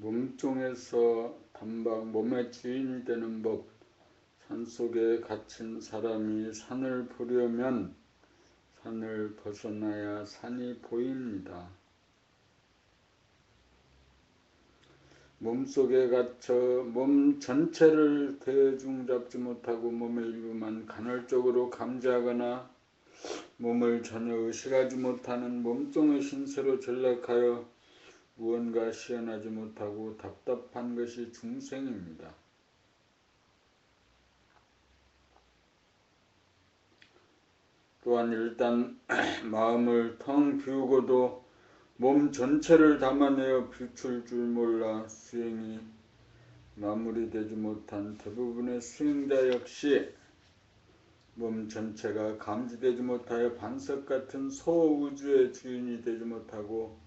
몸종에서 단박 몸의 주인이 되는 법. 산속에 갇힌 사람이 산을 보려면 산을 벗어나야 산이 보입니다. 몸속에 갇혀 몸 전체를 대중 잡지 못하고 몸의 일부만 간헐적으로 감지하거나 몸을 전혀 의식하지 못하는 몸종의 신세로 전락하여 무언가 시원하지 못하고 답답한 것이 중생입니다. 또한 일단 마음을 텅 비우고도 몸 전체를 담아내어 비출 줄 몰라 수행이 마무리되지 못한 대부분의 수행자 역시 몸 전체가 감지되지 못하여 반석 같은 소우주의 주인이 되지 못하고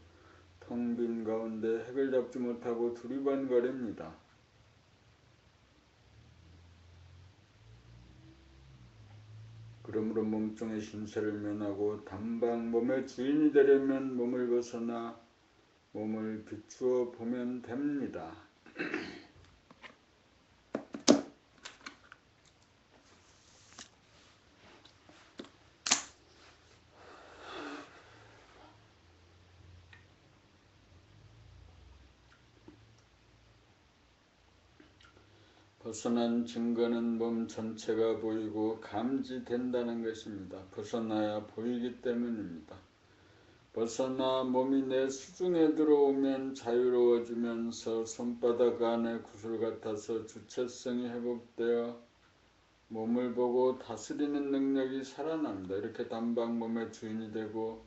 텅 빈 가운데 핵을 잡지 못하고 두리번거립니다. 그러므로 몸종의 신세를 면하고 단박 몸의 주인이 되려면 몸을 벗어나 몸을 비추어 보면 됩니다. 벗어난 증거는 몸 전체가 보이고 감지된다는 것입니다. 벗어나야 보이기 때문입니다. 벗어나 몸이 내 수중에 들어오면 자유로워지면서 손바닥 안에 구슬 같아서 주체성이 회복되어 몸을 보고 다스리는 능력이 살아납니다. 이렇게 단박 몸의 주인이 되고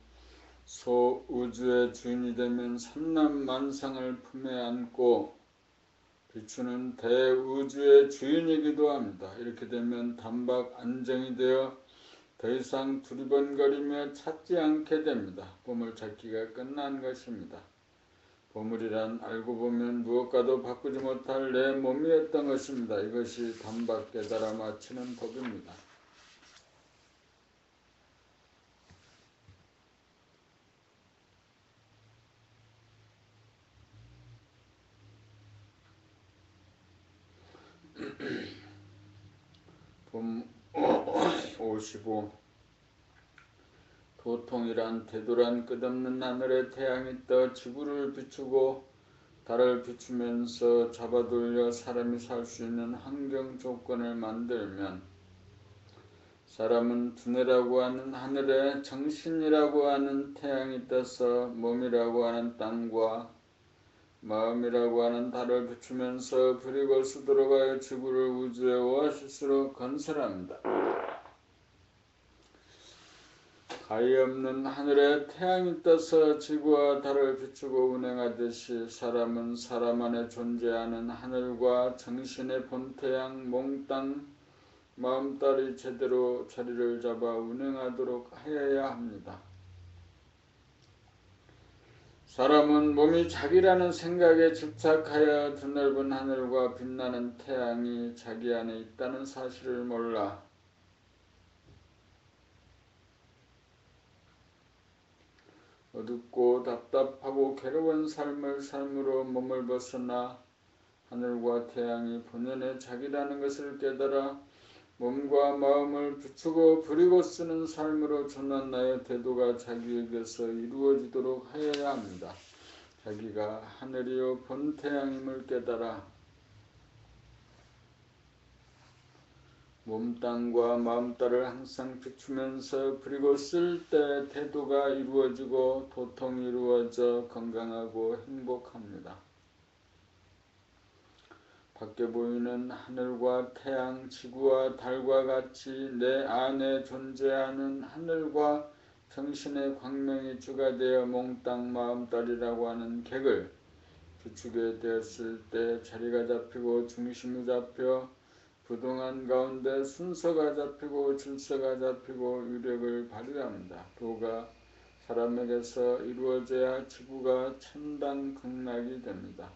소우주의 주인이 되면 삼남만상을 품에 안고 비추는 대우주의 주인이기도 합니다. 이렇게 되면 단박 안정이 되어 더 이상 두리번거리며 찾지 않게 됩니다. 보물 찾기가 끝난 것입니다. 보물이란 알고 보면 무엇과도 바꾸지 못할 내 몸이었던 것입니다. 이것이 단박 깨달아 마치는 법입니다. 봄 55. 도통이란 대도란 끝없는 하늘에 태양이 떠 지구를 비추고 달을 비추면서 잡아돌려 사람이 살 수 있는 환경 조건을 만들면 사람은 두뇌라고 하는 하늘에 정신이라고 하는 태양이 떠서 몸이라고 하는 땅과 마음이라고 하는 달을 비추면서 그리고 수들어가여 지구를 우주의 오아시스로 건설합니다. 가히 없는 하늘에 태양이 떠서 지구와 달을 비추고 운행하듯이 사람은 사람 안에 존재하는 하늘과 정신의 본태양, 몽땅, 마음딸이 제대로 자리를 잡아 운행하도록 하여야 합니다. 사람은 몸이 자기라는 생각에 집착하여 드넓은 하늘과 빛나는 태양이 자기 안에 있다는 사실을 몰라 어둡고 답답하고 괴로운 삶으로 몸을 벗어나 하늘과 태양이 본연의 자기라는 것을 깨달아 몸과 마음을 비추고 부리고 쓰는 삶으로 전환하여 태도가 자기에게서 이루어지도록 하여야 합니다. 자기가 하늘이요 본태양임을 깨달아 몸땅과 마음딸을 항상 비추면서 부리고 쓸 때 태도가 이루어지고 도통이 이루어져 건강하고 행복합니다. 밖에 보이는 하늘과 태양, 지구와 달과 같이 내 안에 존재하는 하늘과 정신의 광명이 주가 되어 몽땅 마음딸이라고 하는 객을 비추게 되었을 때 자리가 잡히고 중심이 잡혀 부동한 가운데 순서가 잡히고 질서가 잡히고 위력을 발휘합니다. 도가 사람에게서 이루어져야 지구가 천당극락이 됩니다.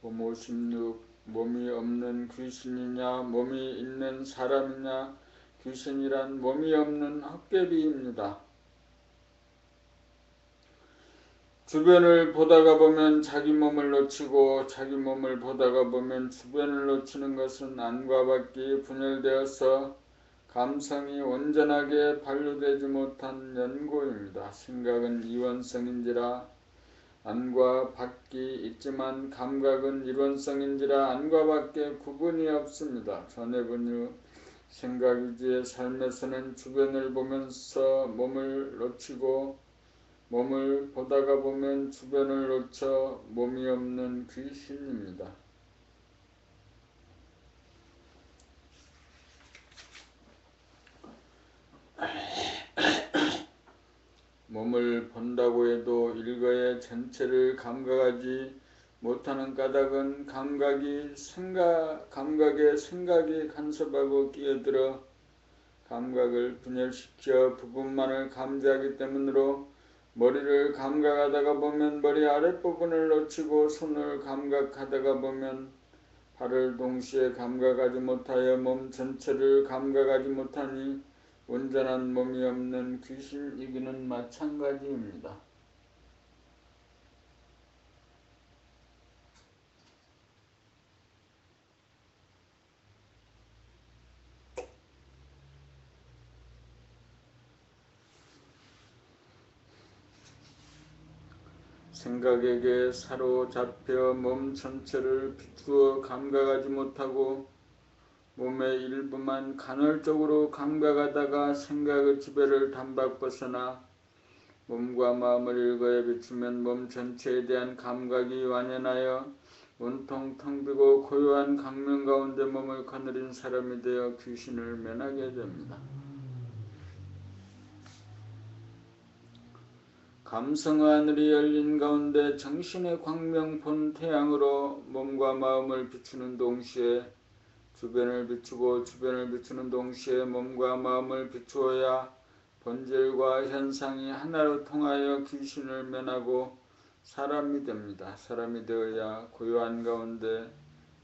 봄 56. 몸이 없는 귀신이냐 몸이 있는 사람이냐 귀신이란 몸이 없는 헛개비입니다. 주변을 보다가 보면 자기 몸을 놓치고 자기 몸을 보다가 보면 주변을 놓치는 것은 안과 밖이 분열되어서 감성이 온전하게 반류되지 못한 연고입니다. 생각은 이원성인지라 안과 밖이 있지만 감각은 일원성인지라 안과 밖에 구분이 없습니다. 전에 본유 생각위주의 삶에서는 주변을 보면서 몸을 놓치고 몸을 보다가 보면 주변을 놓쳐 몸이 없는 귀신입니다. 몸을 본다고 해도 일거의 전체를 감각하지 못하는 까닭은 감각에 생각이 간섭하고 끼어들어 감각을 분열시켜 부분만을 감지하기 때문으로 머리를 감각하다가 보면 머리 아랫부분을 놓치고 손을 감각하다가 보면 발을 동시에 감각하지 못하여 몸 전체를 감각하지 못하니 온전한 몸이 없는 귀신이기는 마찬가지입니다. 생각에게 사로잡혀 몸 전체를 비추어 감각하지 못하고 몸의 일부만 간헐적으로 감각하다가 생각의 지배를 단박 벗어나 몸과 마음을 일거에 비추면 몸 전체에 대한 감각이 완연하여 온통 텅 비고 고요한 강명 가운데 몸을 거느린 사람이 되어 귀신을 면하게 됩니다. 감성의 하늘이 열린 가운데 정신의 광명 본 태양으로 몸과 마음을 비추는 동시에 주변을 비추고 주변을 비추는 동시에 몸과 마음을 비추어야 본질과 현상이 하나로 통하여 귀신을 면하고 사람이 됩니다. 사람이 되어야 고요한 가운데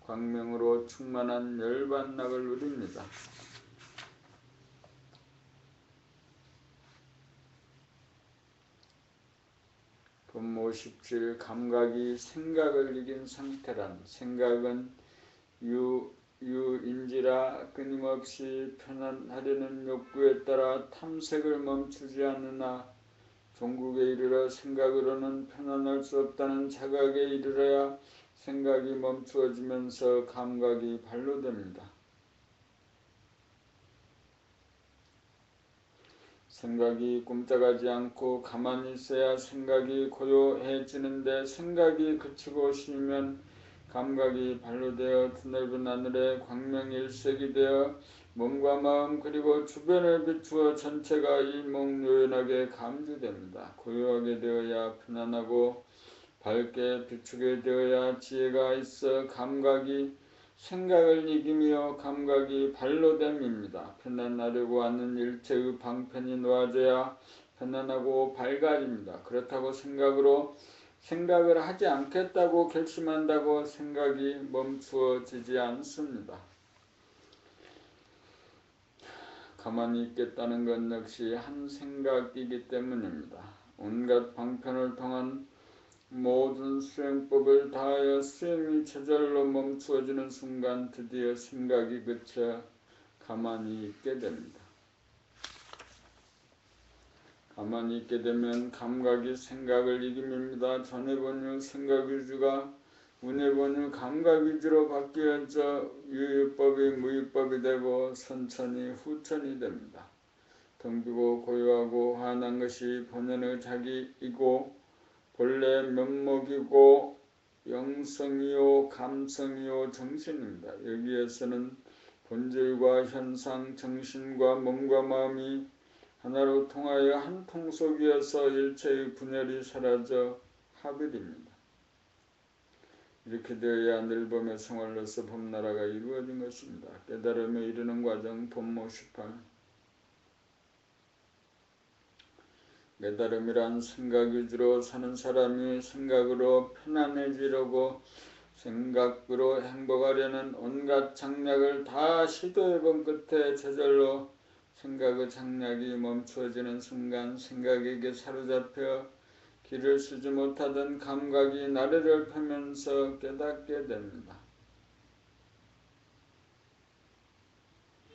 광명으로 충만한 열반락을 누립니다. 본모 17 감각이 생각을 이긴 상태란 생각은 유인지라 끊임없이 편안하려는 욕구에 따라 탐색을 멈추지 않으나 종국에 이르러 생각으로는 편안할 수 없다는 자각에 이르러야 생각이 멈추어지면서 감각이 발로됩니다. 생각이 꼼짝하지 않고 가만히 있어야 생각이 고요해지는데 생각이 그치고 쉬면 감각이 발로되어 드넓은 하늘에 광명일색이 되어 몸과 마음 그리고 주변을 비추어 전체가 일목요연하게 감지됩니다. 고요하게 되어야 편안하고 밝게 비추게 되어야 지혜가 있어 감각이 생각을 이기며 감각이 발로됨입니다. 편안하려고 하는 일체의 방편이 놓아져야 편안하고 밝아집니다. 그렇다고 생각을 하지 않겠다고 결심한다고 생각이 멈추어지지 않습니다. 가만히 있겠다는 것 역시 한 생각이기 때문입니다. 온갖 방편을 통한 모든 수행법을 다하여 수행이 저절로 멈추어지는 순간 드디어 생각이 그쳐 가만히 있게 됩니다. 가만히 있게 되면 감각이 생각을 이깁니다. 전에 본유 생각위주가 운에 본유 감각위주로 바뀌어져 유유법이 무유법이 되고 선천이 후천이 됩니다. 텅비고 고요하고 환한 것이 본연의 자기이고 본래 면목이고 영성이요 감성이요 정신입니다. 여기에서는 본질과 현상, 정신과 몸과 마음이 하나로 통하여 한 통속이어서 일체의 분열이 사라져 합일입니다. 이렇게 되어야 늘범의 생활로서 봄나라가 이루어진 것입니다. 깨달음에 이르는 과정 본모 18 깨달음이란 생각 위주로 사는 사람이 생각으로 편안해지려고 생각으로 행복하려는 온갖 장략을 다 시도해본 끝에 저절로 생각의 장략이 멈추어지는 순간 생각에게 사로잡혀 길을 쓰지 못하던 감각이 나래를 펴면서 깨닫게 됩니다.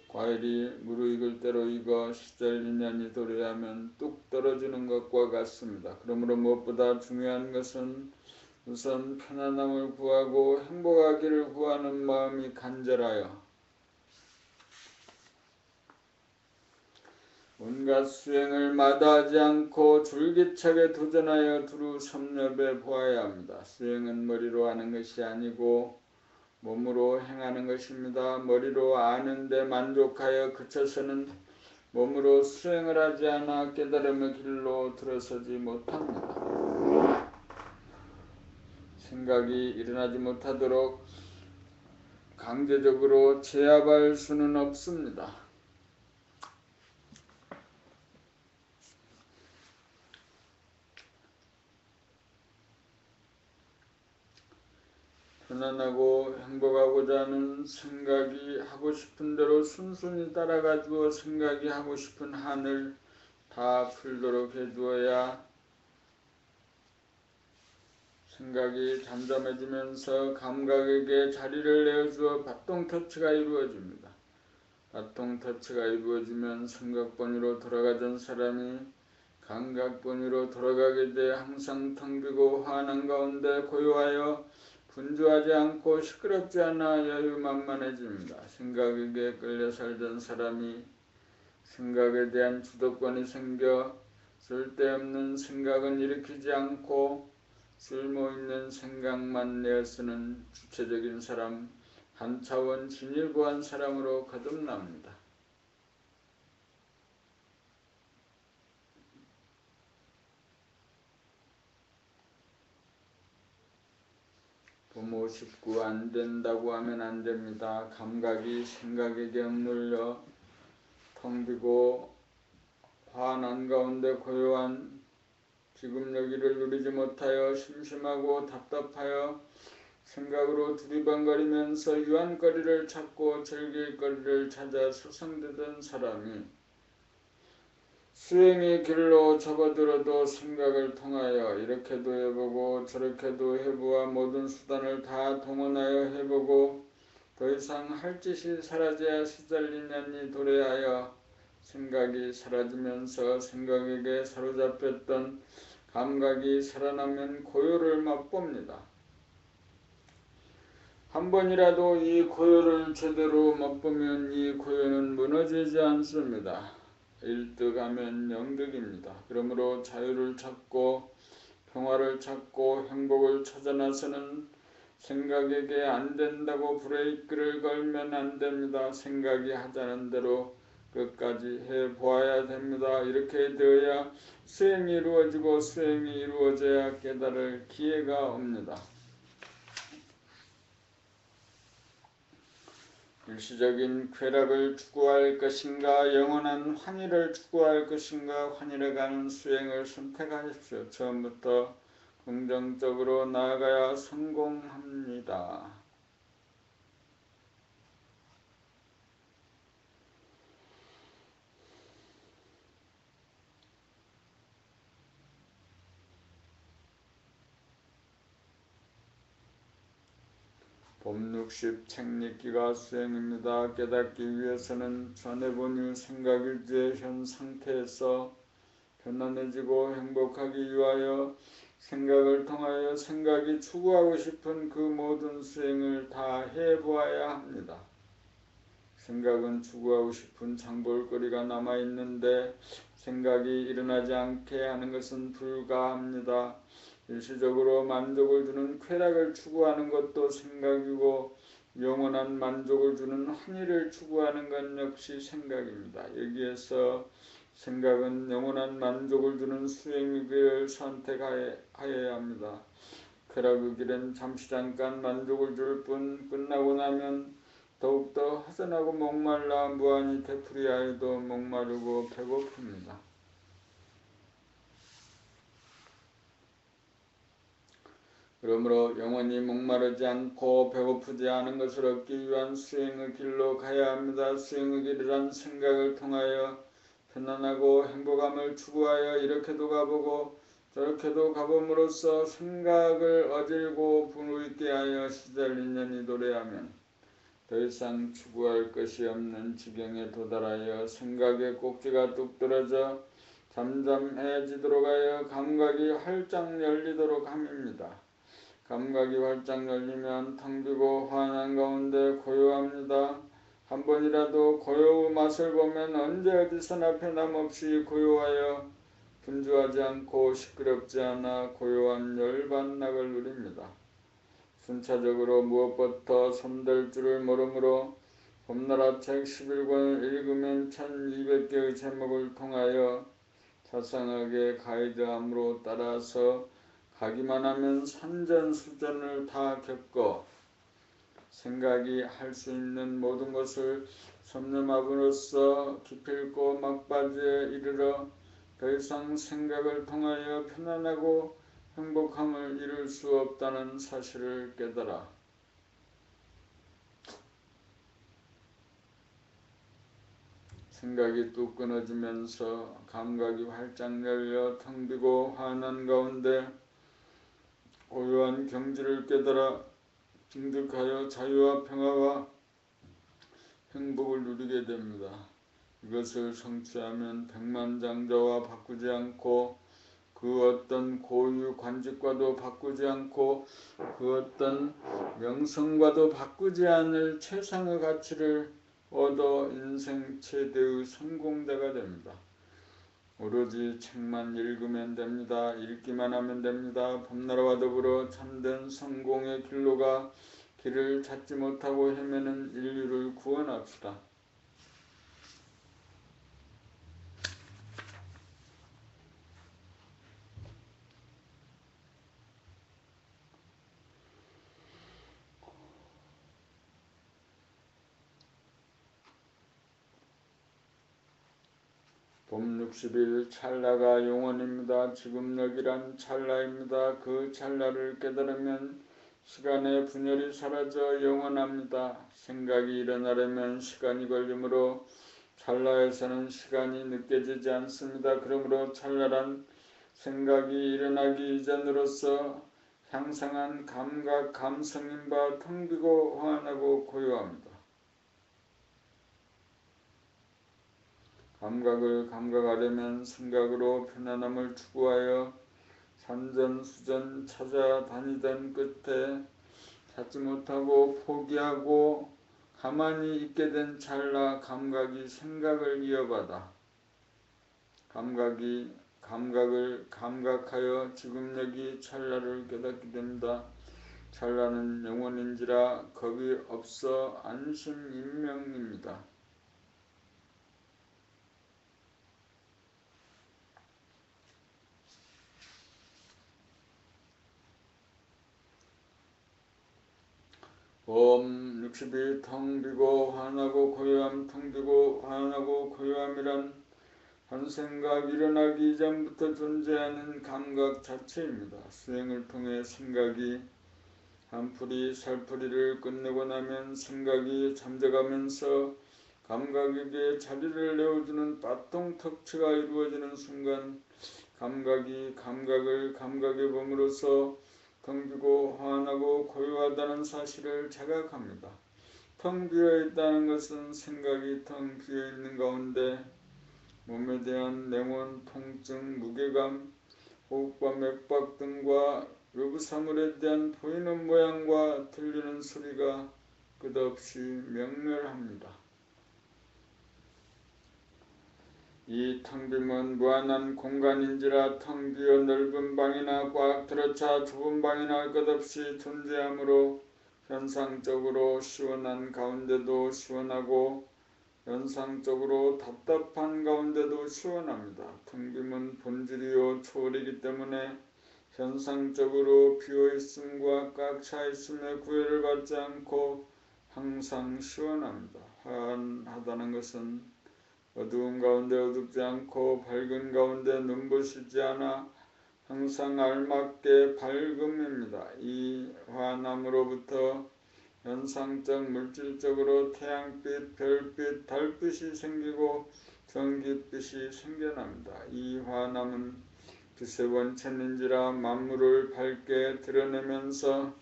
과일이 무르익을 대로 익어 시절 인연이 도래하면 뚝 떨어지는 것과 같습니다. 그러므로 무엇보다 중요한 것은 우선 편안함을 구하고 행복하기를 구하는 마음이 간절하여 온갖 수행을 마다하지 않고 줄기차게 도전하여 두루 섭렵해 보아야 합니다. 수행은 머리로 하는 것이 아니고 몸으로 행하는 것입니다. 머리로 아는데 만족하여 그쳐서는 몸으로 수행을 하지 않아 깨달음의 길로 들어서지 못합니다. 생각이 일어나지 못하도록 강제적으로 제압할 수는 없습니다. 편안하고 행복하고자 하는 생각이 하고 싶은 대로 순순히 따라가주어 생각이 하고 싶은 한을 다 풀도록 해주어야 생각이 잠잠해지면서 감각에게 자리를 내어주어 바통터치가 이루어집니다. 바통터치가 이루어지면 생각본위로 돌아가던 사람이 감각본위로 돌아가게 돼 항상 텅 비고 환한 가운데 고요하여 분주하지 않고 시끄럽지 않아 여유만만해집니다. 생각에게 끌려 살던 사람이 생각에 대한 주도권이 생겨 쓸데없는 생각은 일으키지 않고 쓸모있는 생각만 내어쓰는 주체적인 사람, 한 차원 진일보한 사람으로 거듭납니다. 부모 식구 안 된다고 하면 안 됩니다. 감각이 생각에게 억눌려 텅 비고 환한 가운데 고요한 지금 여기를 누리지 못하여 심심하고 답답하여 생각으로 두리번거리면서 유한거리를 찾고 즐길 거리를 찾아 소성되던 사람이 수행의 길로 접어들어도 생각을 통하여 이렇게도 해보고 저렇게도 해보아 모든 수단을 다 동원하여 해보고 더 이상 할 짓이 사라져야 시절린 년이 도래하여 생각이 사라지면서 생각에게 사로잡혔던 감각이 살아나면 고요를 맛봅니다. 한 번이라도 이 고요를 제대로 맛보면 이 고요는 무너지지 않습니다. 일득하면 영득입니다. 그러므로 자유를 찾고 평화를 찾고 행복을 찾아 나서는 생각에게 안 된다고 브레이크를 걸면 안 됩니다. 생각이 하자는 대로 끝까지 해보아야 됩니다. 이렇게 되어야 수행이 이루어지고 수행이 이루어져야 깨달을 기회가 옵니다. 일시적인 쾌락을 추구할 것인가 영원한 환희를 추구할 것인가 환희를 가는 수행을 선택하십시오. 처음부터 긍정적으로 나아가야 성공합니다. 봄 60 책읽기가 수행입니다. 깨닫기 위해서는 전에 본유 생각일지의 현 상태에서 편안해지고 행복하기 위하여 생각을 통하여 생각이 추구하고 싶은 그 모든 수행을 다 해보아야 합니다. 생각은 추구하고 싶은 장볼거리가 남아있는데 생각이 일어나지 않게 하는 것은 불가합니다. 일시적으로 만족을 주는 쾌락을 추구하는 것도 생각이고 영원한 만족을 주는 환희를 추구하는 것 역시 생각입니다. 여기에서 생각은 영원한 만족을 주는 수행의 길을 선택하여야 합니다. 쾌락의 길은 잠시 잠깐 만족을 줄 뿐 끝나고 나면 더욱더 허전하고 목말라 무한히 되풀이하여도 목마르고 배고픕니다. 그러므로 영원히 목마르지 않고 배고프지 않은 것을 얻기 위한 수행의 길로 가야 합니다. 수행의 길이란 생각을 통하여 편안하고 행복함을 추구하여 이렇게도 가보고 저렇게도 가봄으로써 생각을 어질고 분노있게 하여 시절 인연이 도래하면 더 이상 추구할 것이 없는 지경에 도달하여 생각의 꼭지가 뚝 떨어져 잠잠해지도록 하여 감각이 활짝 열리도록 함입니다. 감각이 활짝 열리면 텅 비고 환한 가운데 고요합니다. 한 번이라도 고요의 맛을 보면 언제 어디서나 변함없이 고요하여 분주하지 않고 시끄럽지 않아 고요한 열반락을 누립니다. 순차적으로 무엇부터 손댈 줄을 모르므로 봄나라 책 11권을 읽으면 1200개의 제목을 통하여 자상하게 가이드함으로 따라서 가기만 하면 산전수전을 다 겪어 생각이 할 수 있는 모든 것을 섭렵함으로써 기필코 막바지에 이르러 더 이상 생각을 통하여 편안하고 행복함을 이룰 수 없다는 사실을 깨달아 생각이 뚝 끊어지면서 감각이 활짝 열려 텅 비고 환한 가운데 고요한 경지를 깨달아 징득하여 자유와 평화와 행복을 누리게 됩니다. 이것을 성취하면 백만장자와 바꾸지 않고 그 어떤 고유 관직과도 바꾸지 않고 그 어떤 명성과도 바꾸지 않을 최상의 가치를 얻어 인생 최대의 성공자가 됩니다. 오로지 책만 읽으면 됩니다. 읽기만 하면 됩니다. 봄나라와 더불어 참된 성공의 길로가 길을 찾지 못하고 헤매는 인류를 구원합시다. 봄 60일 찰나가 영원입니다. 지금 여기란 찰나입니다. 그 찰나를 깨달으면 시간의 분열이 사라져 영원합니다. 생각이 일어나려면 시간이 걸리므로 찰나에서는 시간이 느껴지지 않습니다. 그러므로 찰나란 생각이 일어나기 이전으로서 향상한 감각, 감성인 바 텅 비고 환하고 고요합니다. 감각을 감각하려면 생각으로 편안함을 추구하여 산전수전 찾아다니던 끝에 찾지 못하고 포기하고 가만히 있게 된 찰나 감각이 생각을 이어받아 감각을 감각하여 지금 여기 찰나를 깨닫게 됩니다. 찰나는 영원인지라 겁이 없어 안심인명입니다. 봄 60일 텅 비고 환하고 고요함. 텅 비고 환하고 고요함이란 한 생각 일어나기 이전부터 존재하는 감각 자체입니다. 수행을 통해 생각이 한풀이 살풀이를 끝내고 나면 생각이 잠재가면서 감각에게 자리를 내어주는 빠똥턱치가 이루어지는 순간 감각이 감각을 감각해 봄으로써 텅 비고 환하고 고요하다는 사실을 자각합니다. 텅 비어 있다는 것은 생각이 텅 비어 있는 가운데 몸에 대한 냉온, 통증, 무게감, 호흡과 맥박 등과 외부 사물에 대한 보이는 모양과 들리는 소리가 끝없이 명멸합니다. 이 텅 빔은 무한한 공간인지라 텅 비어 넓은 방이나 꽉 들어차 좁은 방이나 끝없이 존재하므로 현상적으로 시원한 가운데도 시원하고 현상적으로 답답한 가운데도 시원합니다. 텅 빔은 본질이요 초월이기 때문에 현상적으로 비어있음과 꽉 차있음에 구애를 받지 않고 항상 시원합니다. 환하다는 것은 어두운 가운데 어둡지 않고 밝은 가운데 눈부시지 않아 항상 알맞게 밝음입니다. 이 화남으로부터 현상적 물질적으로 태양빛, 별빛, 달빛이 생기고 전기빛이 생겨납니다. 이 화남은 빛의 원천인지라 만물을 밝게 드러내면서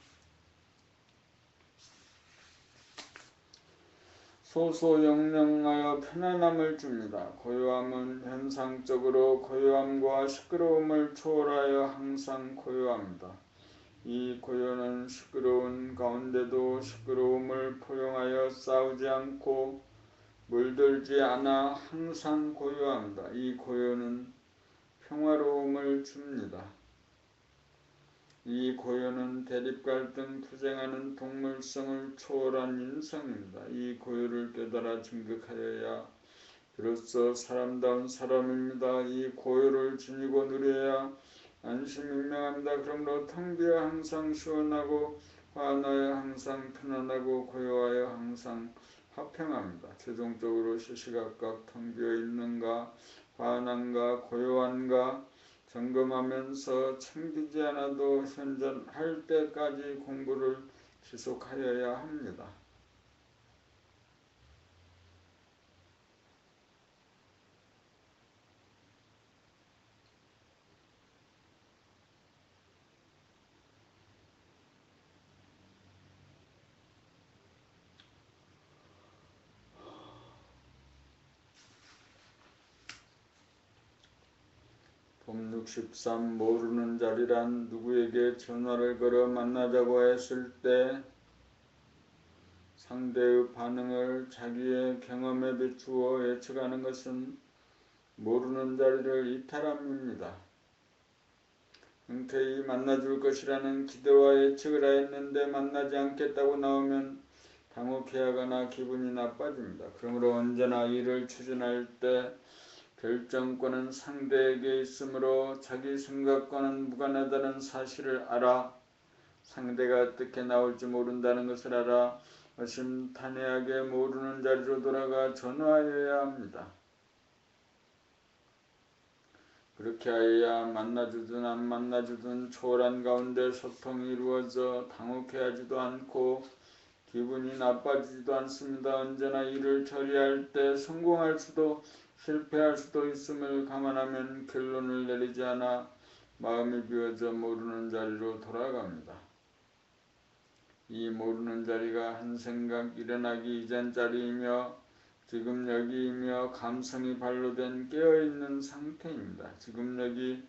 소소영령하여 편안함을 줍니다. 고요함은 현상적으로 고요함과 시끄러움을 초월하여 항상 고요합니다. 이 고요는 시끄러운 가운데도 시끄러움을 포용하여 싸우지 않고 물들지 않아 항상 고요합니다. 이 고요는 평화로움을 줍니다. 이 고요는 대립갈등 투쟁하는 동물성을 초월한 인성입니다. 이 고요를 깨달아 증득하여야 비로소 사람다운 사람입니다. 이 고요를 지니고 누려야 안심민명합니다. 그러므로 텅 비어 항상 시원하고 화나여 항상 편안하고 고요하여 항상 화평합니다. 최종적으로 시시각각 텅 비어 있는가 화난가 고요한가 점검하면서 챙기지 않아도 현존할 때까지 공부를 지속하여야 합니다. 봄 63 모르는 자리란 누구에게 전화를 걸어 만나자고 했을 때 상대의 반응을 자기의 경험에 비추어 예측하는 것은 모르는 자리를 이탈함입니다. 흔쾌히 만나줄 것이라는 기대와 예측을 하였는데 만나지 않겠다고 나오면 당혹해하거나 기분이 나빠집니다. 그러므로 언제나 일을 추진할 때 결정권은 상대에게 있으므로 자기 생각과는 무관하다는 사실을 알아 상대가 어떻게 나올지 모른다는 것을 알아 어심탄회하게 모르는 자리로 돌아가 전화하여야 합니다. 그렇게 하여야 만나주든 안 만나주든 초월한 가운데 소통이 이루어져 당혹해하지도 않고 기분이 나빠지지도 않습니다. 언제나 일을 처리할 때 성공할 수도 실패할 수도 있음을 감안하면 결론을 내리지 않아 마음이 비워져 모르는 자리로 돌아갑니다. 이 모르는 자리가 한 생각 일어나기 이전 자리이며 지금 여기이며 감성이 발로된 깨어있는 상태입니다. 지금 여기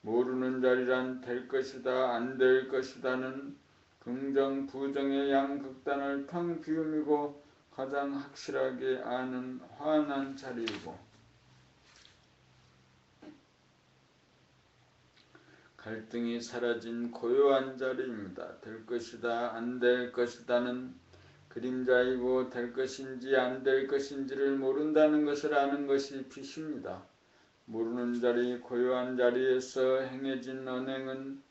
모르는 자리란 될 것이다 안 될 것이다는 긍정 부정의 양극단을 텅 비움이고 가장 확실하게 아는 환한 자리이고 갈등이 사라진 고요한 자리입니다. 될 것이다 안 될 것이다는 그림자이고 될 것인지 안 될 것인지를 모른다는 것을 아는 것이 빛입니다. 모르는 자리 고요한 자리에서 행해진 언행은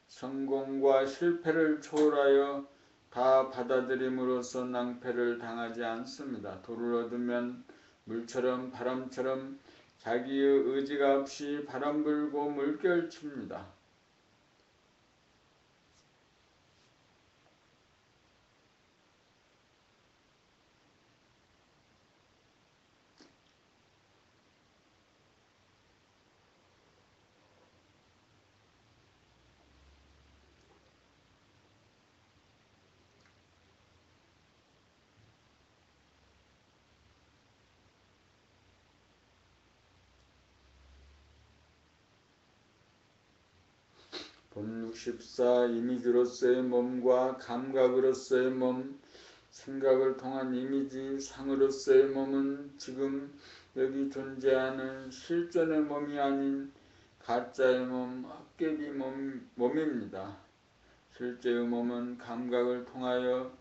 성공과 실패를 초월하여 다 받아들임으로써 낭패를 당하지 않습니다. 도를 얻으면 물처럼 바람처럼 자기의 의지가 없이 바람 불고 물결칩니다. 봄 64 이미지로서의 몸과 감각으로서의 몸, 생각을 통한 이미지 상으로서의 몸은 지금 여기 존재하는 실존의 몸이 아닌 가짜의 몸, 헛개비 몸입니다. 실제의 몸은 감각을 통하여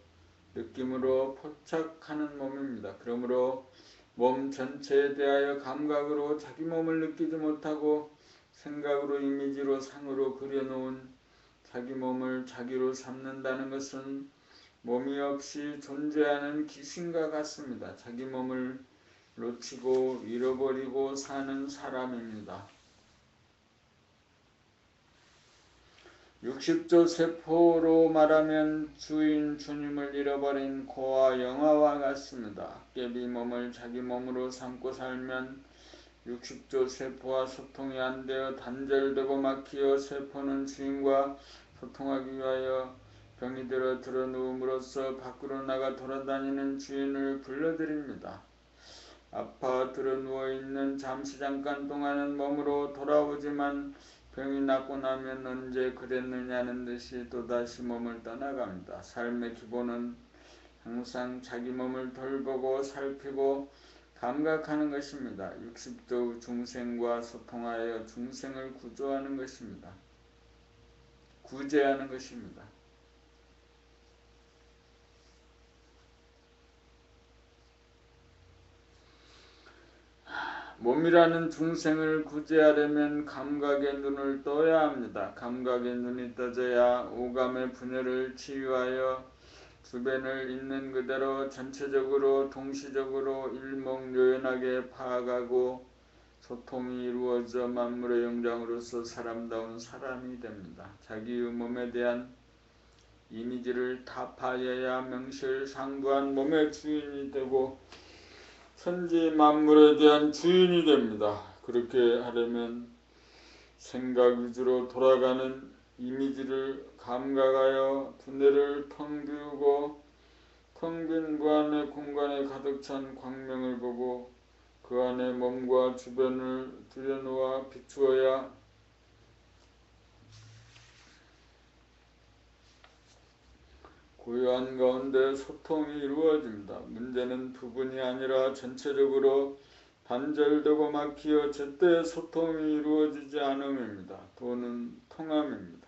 느낌으로 포착하는 몸입니다. 그러므로 몸 전체에 대하여 감각으로 자기 몸을 느끼지 못하고 생각으로 이미지로 상으로 그려놓은 자기 몸을 자기로 삼는다는 것은 몸이 없이 존재하는 귀신과 같습니다. 자기 몸을 놓치고 잃어버리고 사는 사람입니다. 60조 세포로 말하면 주인 주님을 잃어버린 고와 영아와 같습니다. 깨비 몸을 자기 몸으로 삼고 살면 60조 세포와 소통이 안 되어 단절되고 막히어 세포는 주인과 소통하기 위하여 병이 들어 누움으로써 밖으로 나가 돌아다니는 주인을 불러들입니다. 아파 들어 누워있는 잠시 잠깐 동안은 몸으로 돌아오지만 병이 낫고 나면 언제 그랬느냐는 듯이 또다시 몸을 떠나갑니다. 삶의 기본은 항상 자기 몸을 돌보고 살피고 감각하는 것입니다. 60조 중생과 소통하여 중생을 구조하는 것입니다. 구제하는 것입니다. 몸이라는 중생을 구제하려면 감각의 눈을 떠야 합니다. 감각의 눈이 떠져야 오감의 분열을 치유하여 주변을 있는 그대로 전체적으로 동시적으로 일목요연하게 파악하고 소통이 이루어져 만물의 영장으로서 사람다운 사람이 됩니다. 자기의 몸에 대한 이미지를 타파해야 명실상부한 몸의 주인이 되고 천지 만물에 대한 주인이 됩니다. 그렇게 하려면 생각 위주로 돌아가는 이미지를 감각하여 두뇌를 텅 비우고 텅 빈 무한의 공간에 가득 찬 광명을 보고 그 안에 몸과 주변을 들여놓아 비추어야 고요한 가운데 소통이 이루어집니다. 문제는 부분이 아니라 전체적으로 단절되고 막히어 제때 소통이 이루어지지 않음입니다. 도는 통함입니다.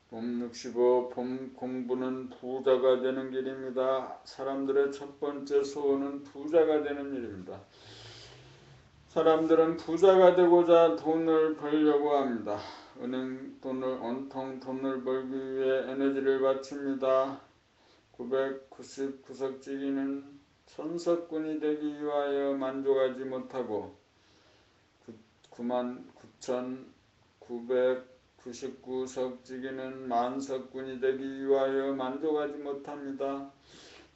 봄 65 봄 공부는 부자가 되는 길입니다. 사람들의 첫 번째 소원은 부자가 되는 일입니다. 사람들은 부자가 되고자 돈을 벌려고 합니다. 은행 돈을 온통 돈을 벌기 위해 에너지를 바칩니다. 999석지기는 천석군이 되기 위하여 만족하지 못하고 99,999석지기는 만석군이 되기 위하여 만족하지 못합니다.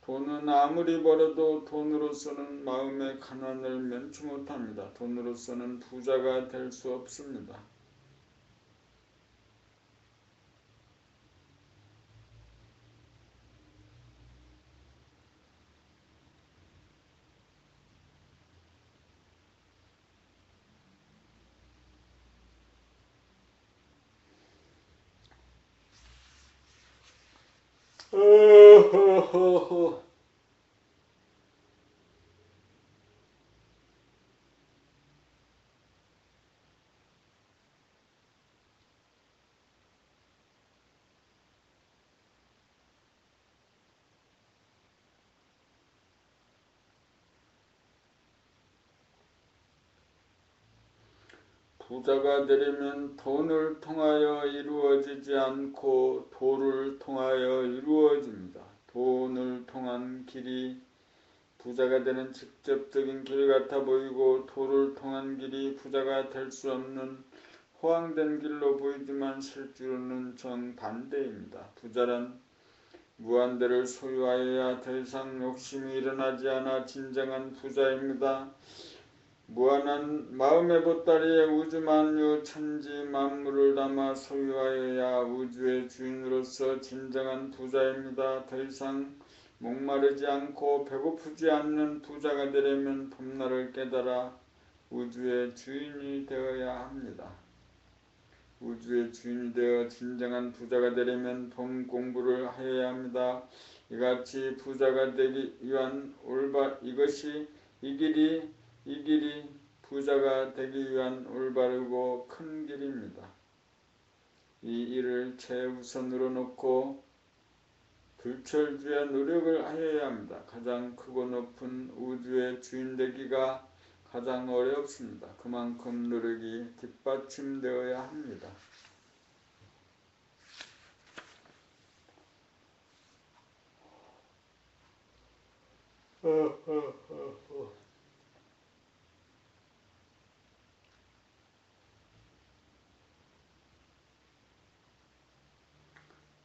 돈은 아무리 벌어도 돈으로서는 마음의 가난을 면치 못합니다. 돈으로서는 부자가 될 수 없습니다. 부자가 되려면 돈을 통하여 이루어지지 않고 도를 통하여 이루어집니다. 돈을 통한 길이 부자가 되는 직접적인 길 같아 보이고 도를 통한 길이 부자가 될 수 없는 허황된 길로 보이지만 실제로는 정반대입니다. 부자란 무한대를 소유하여야 더 이상 욕심이 일어나지 않아 진정한 부자입니다. 무한한 마음의 보따리에 우주 만유 천지 만물을 담아 소유하여야 우주의 주인으로서 진정한 부자입니다. 더 이상 목마르지 않고 배고프지 않는 부자가 되려면 봄날을 깨달아 우주의 주인이 되어야 합니다. 우주의 주인이 되어 진정한 부자가 되려면 봄 공부를 하여야 합니다. 이같이 부자가 되기 위한 이 길이 부자가 되기 위한 올바르고 큰 길입니다. 이 일을 최우선으로 놓고 불철주야 노력을 하여야 합니다. 가장 크고 높은 우주의 주인 되기가 가장 어렵습니다. 그만큼 노력이 뒷받침되어야 합니다.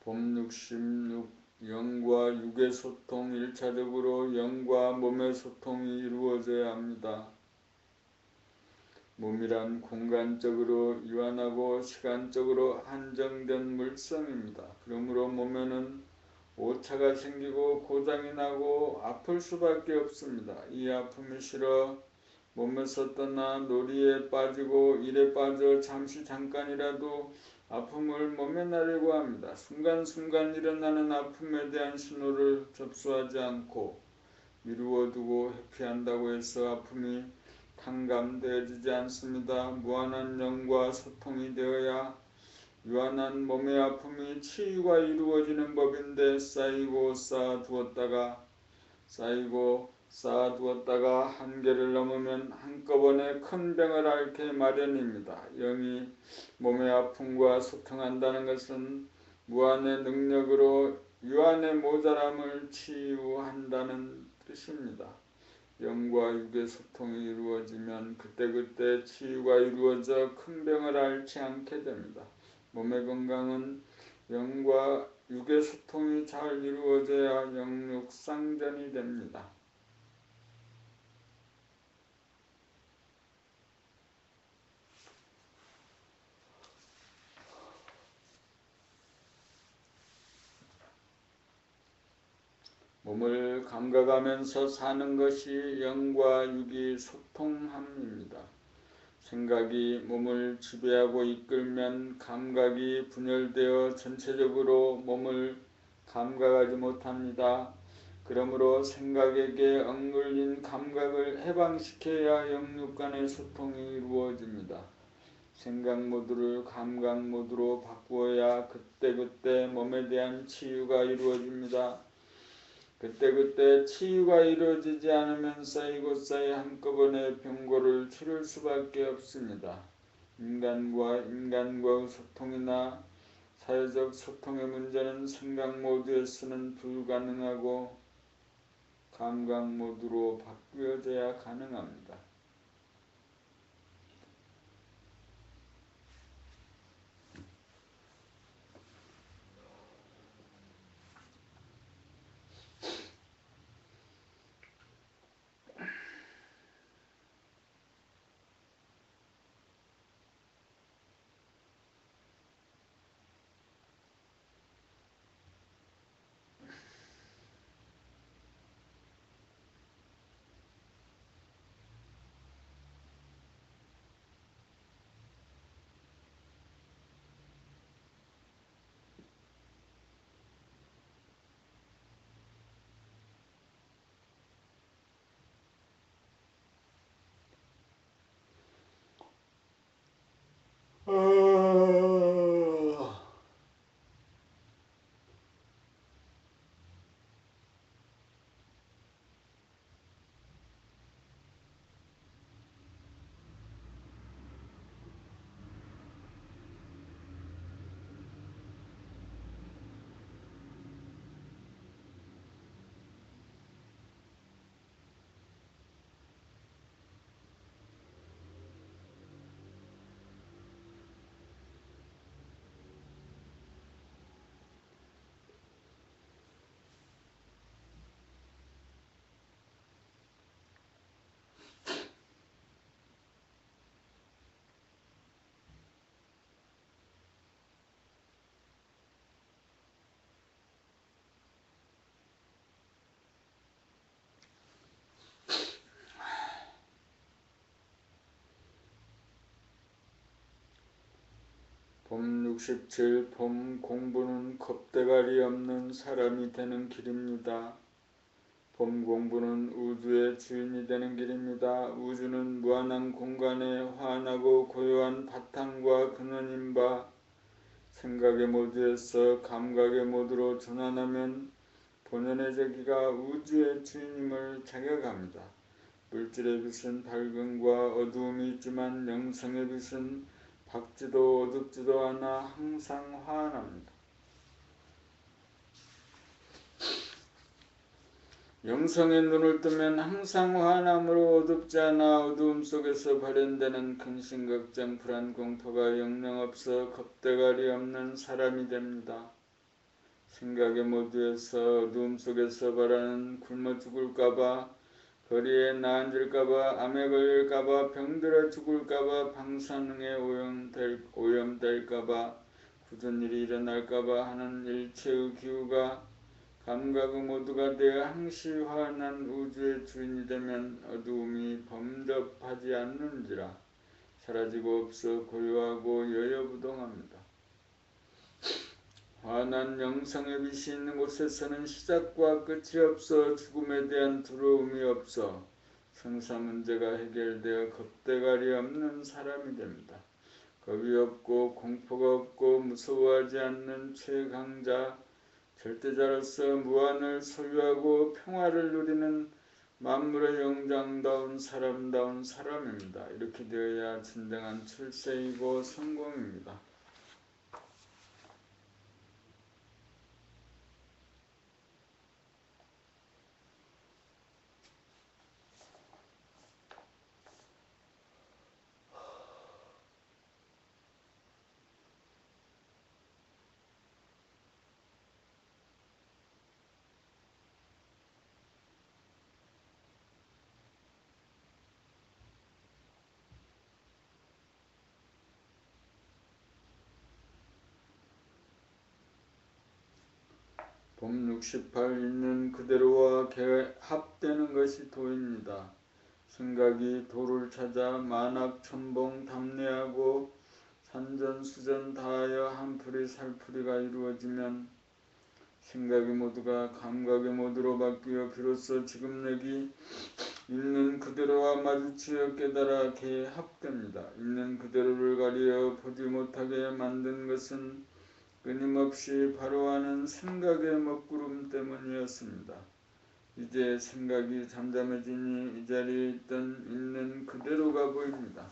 봄 66 영과 육의 소통 1차적으로 영과 몸의 소통이 이루어져야 합니다. 몸이란 공간적으로 유한하고 시간적으로 한정된 물성입니다. 그러므로 몸에는 오차가 생기고 고장이 나고 아플 수밖에 없습니다. 이 아픔이 싫어 몸에서 떠나 놀이에 빠지고 일에 빠져 잠깐이라도 아픔을 몸에 나려고 합니다. 순간순간 일어나는 아픔에 대한 신호를 접수하지 않고 미루어두고 회피한다고 해서 아픔이 탕감되어지지 않습니다. 무한한 영과 소통이 되어야 유한한 몸의 아픔이 치유가 이루어지는 법인데 쌓이고 쌓아두었다가 한계를 넘으면 한꺼번에 큰 병을 앓게 마련입니다. 영이 몸의 아픔과 소통한다는 것은 무한의 능력으로 유한의 모자람을 치유한다는 뜻입니다. 영과 육의 소통이 이루어지면 그때그때 치유가 이루어져 큰 병을 앓지 않게 됩니다. 몸의 건강은 영과 육의 소통이 잘 이루어져야 영육상전이 됩니다. 몸을 감각하면서 사는 것이 영과 육이 소통함입니다. 생각이 몸을 지배하고 이끌면 감각이 분열되어 전체적으로 몸을 감각하지 못합니다. 그러므로 생각에게 억눌린 감각을 해방시켜야 영육 간의 소통이 이루어집니다. 생각 모드를 감각 모드로 바꾸어야 그때그때 몸에 대한 치유가 이루어집니다. 그때그때 치유가 이루어지지 않으면 쌓이고 쌓여 한꺼번에 병고를 치를 수밖에 없습니다. 인간과의 소통이나 사회적 소통의 문제는 생각 모드에서는 불가능하고 감각 모드로 바뀌어져야 가능합니다. 봄 67 봄 공부는 겁대가리 없는 사람이 되는 길입니다. 봄 공부는 우주의 주인이 되는 길입니다. 우주는 무한한 공간의 환하고 고요한 바탕과 근원인 바 생각의 모드에서 감각의 모드로 전환하면 본연의 저기가 우주의 주인임을 자각합니다. 물질의 빛은 밝음과 어두움이 있지만 영성의 빛은 밝지도 어둡지도 않아 항상 환합니다. 영성의 눈을 뜨면 항상 환함으로 어둡지 않아 어두움 속에서 발현되는 근심 걱정 불안 공포가 영영 없어 겁대가리 없는 사람이 됩니다. 생각의 모두에서 어두움 속에서 바라는 굶어 죽을까봐 거리에 나앉을까봐 암에 걸릴까봐 병들어 죽을까봐 방사능에 오염될까봐 굳은 일이 일어날까봐 하는 일체의 기후가 감각의 모두가 되어 항시 환한 우주의 주인이 되면 어두움이 범접하지 않는지라 사라지고 없어 고요하고 여여부동합니다. 환한 영성의 빛이 있는 곳에서는 시작과 끝이 없어 죽음에 대한 두려움이 없어 생사 문제가 해결되어 겁대가리 없는 사람이 됩니다. 겁이 없고 공포가 없고 무서워하지 않는 최강자 절대자로서 무한을 소유하고 평화를 누리는 만물의 영장다운 사람다운 사람입니다. 이렇게 되어야 진정한 출세이고 성공입니다. 봄 68 있는 그대로와 합되는 것이 도입니다. 생각이 도를 찾아 만악천봉 담례하고 산전수전 다하여 한풀이 살풀이가 이루어지면 생각의 모두가 감각의 모두로 바뀌어 비로소 지금 내기 있는 그대로와 마주치어 깨달아 개합됩니다. 있는 그대로를 가리어 보지 못하게 만든 것은 끊임없이 바로하는 생각의 먹구름 때문이었습니다. 이제 생각이 잠잠해지니 이 자리에 있던 있는 그대로가 보입니다.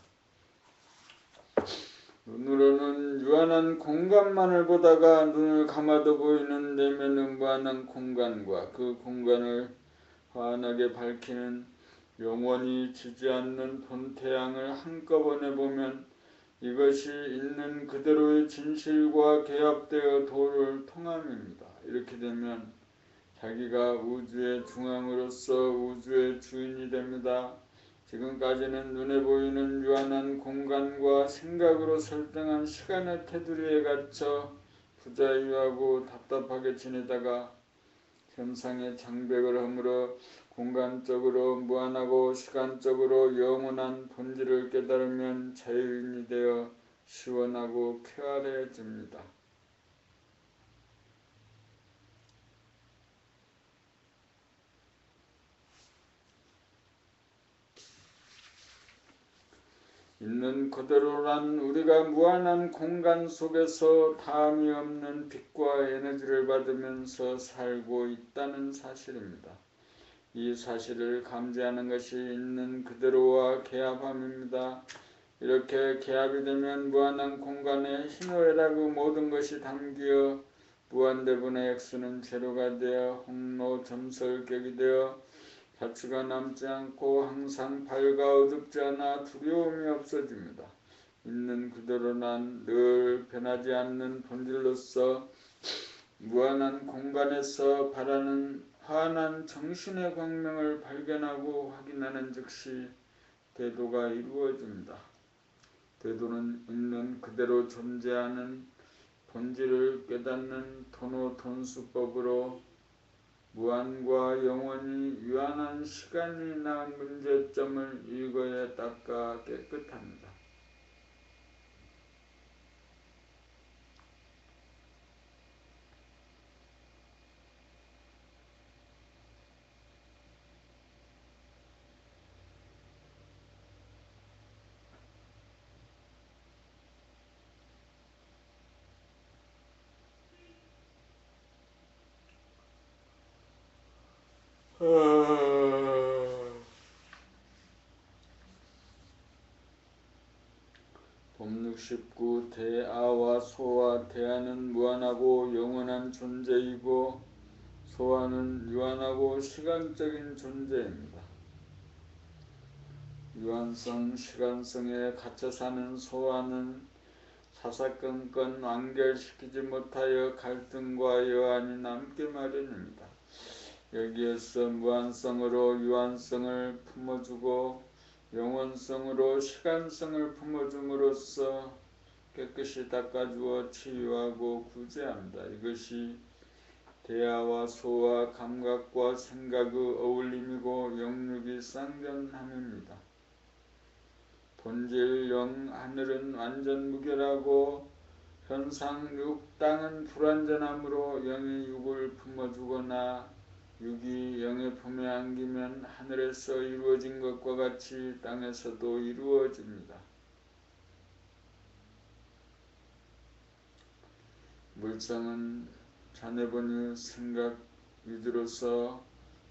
눈으로는 유한한 공간만을 보다가 눈을 감아도 보이는 내면의 무한한 공간과 그 공간을 환하게 밝히는 영원히 지지 않는 본태양을 한꺼번에 보면 이것이 있는 그대로의 진실과 개합되어 도를 통함입니다. 이렇게 되면 자기가 우주의 중앙으로서 우주의 주인이 됩니다. 지금까지는 눈에 보이는 유한한 공간과 생각으로 설정한 시간의 테두리에 갇혀 부자유하고 답답하게 지내다가 현상의 장벽을 허물어 공간적으로 무한하고 시간적으로 영원한 본질을 깨달으면 자유인이 되어 시원하고 쾌활해집니다. 있는 그대로란 우리가 무한한 공간 속에서 다함이 없는 빛과 에너지를 받으면서 살고 있다는 사실입니다. 이 사실을 감지하는 것이 있는 그대로와 개합함입니다. 이렇게 개합이 되면 무한한 공간에 희노애락의 모든 것이 담기어 무한대분의 X는 제로가 되어 홍로점설격이 되어 가치가 남지 않고 항상 밝아 어둡지 않아 두려움이 없어집니다. 있는 그대로 난 늘 변하지 않는 본질로서 무한한 공간에서 바라는 환한 정신의 광명을 발견하고 확인하는 즉시 대도가 이루어집니다. 대도는 있는 그대로 존재하는 본질을 깨닫는 토노톤수법으로 무한과 영원히 유한한 시간이 낳은 문제점을 일거에 닦아 깨끗합니다. 봄 69 대아와 소와 대아는 무한하고 영원한 존재이고 소화는 유한하고 시간적인 존재입니다. 유한성, 시간성에 갇혀 사는 소화는 사사건건 완결시키지 못하여 갈등과 여한이 남게 마련입니다. 여기에서 무한성으로 유한성을 품어주고 영원성으로 시간성을 품어줌으로써 깨끗이 닦아주어 치유하고 구제합니다. 이것이 대하와 소와 감각과 생각의 어울림이고 영육이 쌍전함입니다. 본질 영 하늘은 완전 무결하고 현상 육 땅은 불완전하므로 영이 육을 품어주거나 육이 영의 품에 안기면 하늘에서 이루어진 것과 같이 땅에서도 이루어집니다. 물성은 자네분이 생각 위주로서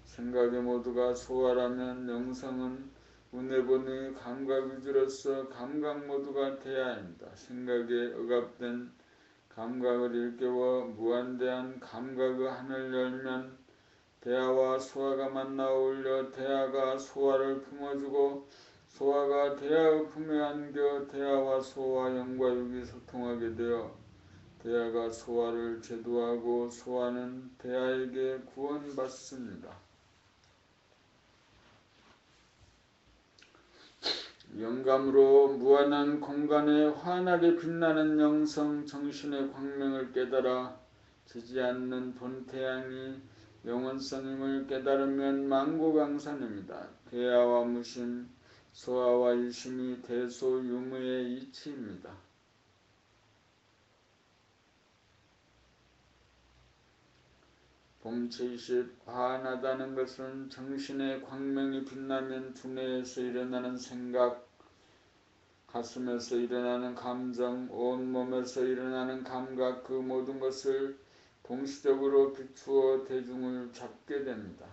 생각의 모두가 소화라면 영성은 운해본의 감각 위주로서 감각 모두가 돼야 합니다. 생각에 억압된 감각을 일깨워 무한대한 감각의 하늘 열면 대하와 소화가 만나 어울려 대하가 소화를 품어주고 소화가 대하의 품에 안겨 대하와 소화 영과 육이 소통하게 되어 대하가 소화를 제도하고 소화는 대하에게 구원받습니다. 영감으로 무한한 공간에 환하게 빛나는 영성 정신의 광명을 깨달아 지지 않는 본태양이 영원성임을 깨달으면 만고강산입니다. 대하와 무심, 소하와 유심이 대소유무의 이치입니다. 봄70 환하다는 것은 정신의 광명이 빛나면 두뇌에서 일어나는 생각, 가슴에서 일어나는 감정, 온몸에서 일어나는 감각 그 모든 것을 동시적으로 비추어 대중을 잡게 됩니다.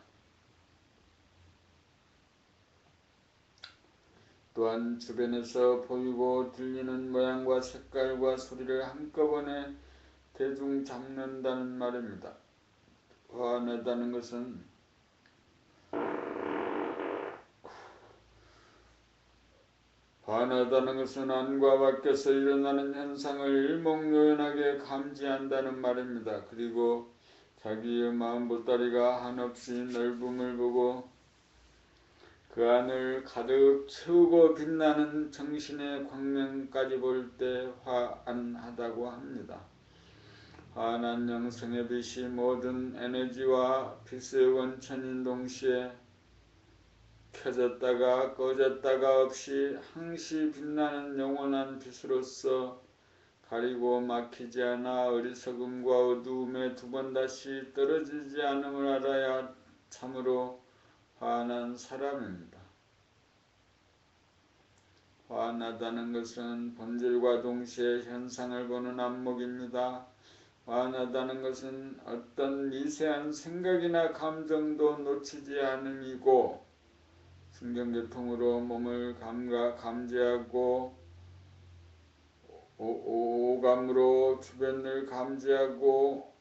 또한 주변에서 보이고 들리는 모양과 색깔과 소리를 한꺼번에 대중 잡는다는 말입니다. 환하다는 것은 안과 밖에서 일어나는 현상을 일목요연하게 감지한다는 말입니다. 그리고 자기의 마음 보따리가 한없이 넓음을 보고 그 안을 가득 채우고 빛나는 정신의 광명까지 볼 때 환하다고 합니다. 환한 영성의 빛이 모든 에너지와 빛의 원천인 동시에 켜졌다가 꺼졌다가 없이 항시 빛나는 영원한 빛으로서 가리고 막히지 않아 어리석음과 어두움에 두 번 다시 떨어지지 않음을 알아야 참으로 환한 사람입니다. 환하다는 것은 본질과 동시에 현상을 보는 안목입니다. 환하다는 것은 어떤 미세한 생각이나 감정도 놓치지 않음이고 신경계통으로 몸을 감지하고 오감으로 주변을 감지하고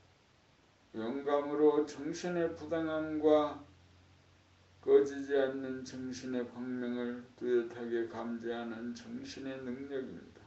영감으로 정신의 부당함과 꺼지지 않는 정신의 광명을 뚜렷하게 감지하는 정신의 능력입니다.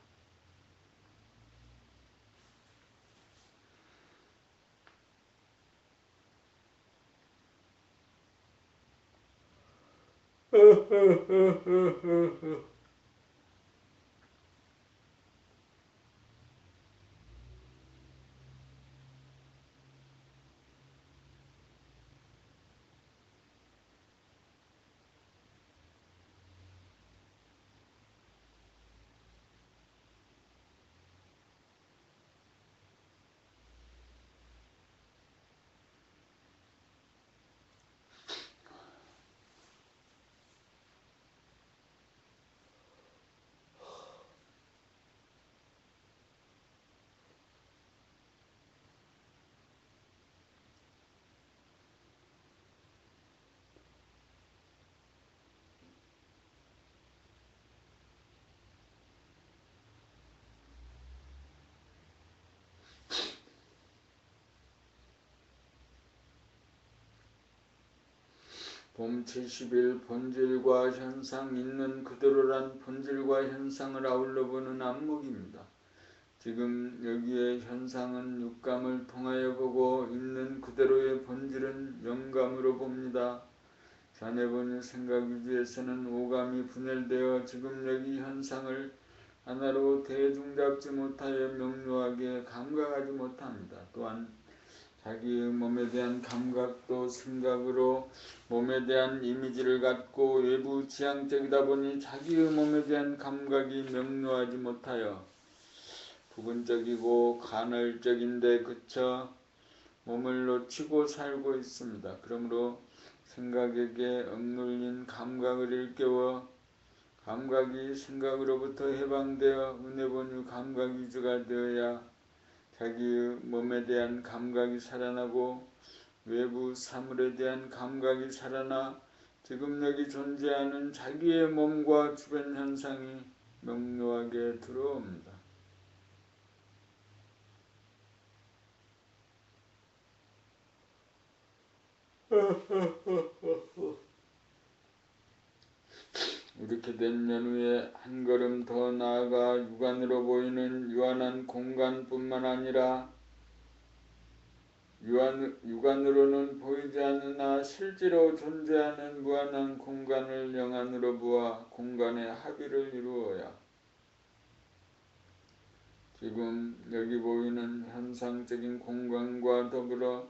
봄 70일 본질과 현상 있는 그대로란 본질과 현상을 아울러 보는 안목입니다. 지금 여기에 현상은 육감을 통하여 보고 있는 그대로의 본질은 영감으로 봅니다. 전에 본 생각 위주에서는 오감이 분열되어 지금 여기 현상을 하나로 대중잡지 못하여 명료하게 감각하지 못합니다. 또한 자기의 몸에 대한 감각도 생각으로 몸에 대한 이미지를 갖고 외부 지향적이다 보니 자기의 몸에 대한 감각이 명료하지 못하여 부분적이고 간헐적인데 그쳐 몸을 놓치고 살고 있습니다. 그러므로 생각에게 억눌린 감각을 일깨워 감각이 생각으로부터 해방되어 은혜본유 감각 위주가 되어야 자기의 몸에 대한 감각이 살아나고 외부 사물에 대한 감각이 살아나 지금 여기 존재하는 자기의 몸과 주변 현상이 명료하게 들어옵니다. 이렇게 된 연후에 한 걸음 더 나아가 육안으로 보이는 유한한 공간뿐만 아니라 육안으로는 보이지 않으나 실제로 존재하는 무한한 공간을 영안으로 보아 공간의 합의를 이루어야 지금 여기 보이는 현상적인 공간과 더불어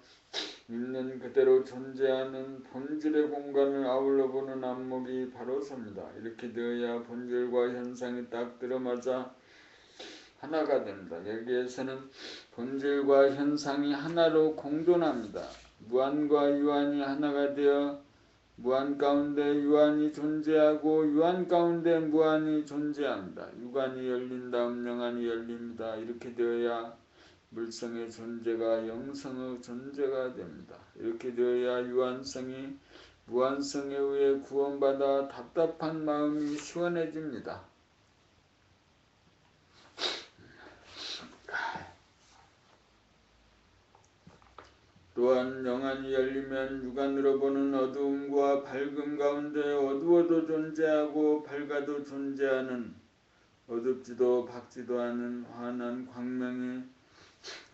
있는 그대로 존재하는 본질의 공간을 아울러 보는 안목이 바로 섭니다. 이렇게 되어야 본질과 현상이 딱 들어맞아 하나가 됩니다. 여기에서는 본질과 현상이 하나로 공존합니다. 무한과 유한이 하나가 되어 무한 가운데 유한이 존재하고 유한 가운데 무한이 존재합니다. 유관이 열린 다음 영한이 열립니다. 이렇게 되어야 물성의 존재가 영성의 존재가 됩니다. 이렇게 되어야 유한성이 무한성에 의해 구원받아 답답한 마음이 시원해집니다. 또한 영안이 열리면 육안으로 보는 어두움과 밝음 가운데 어두워도 존재하고 밝아도 존재하는 어둡지도 밝지도 않은 환한 광명이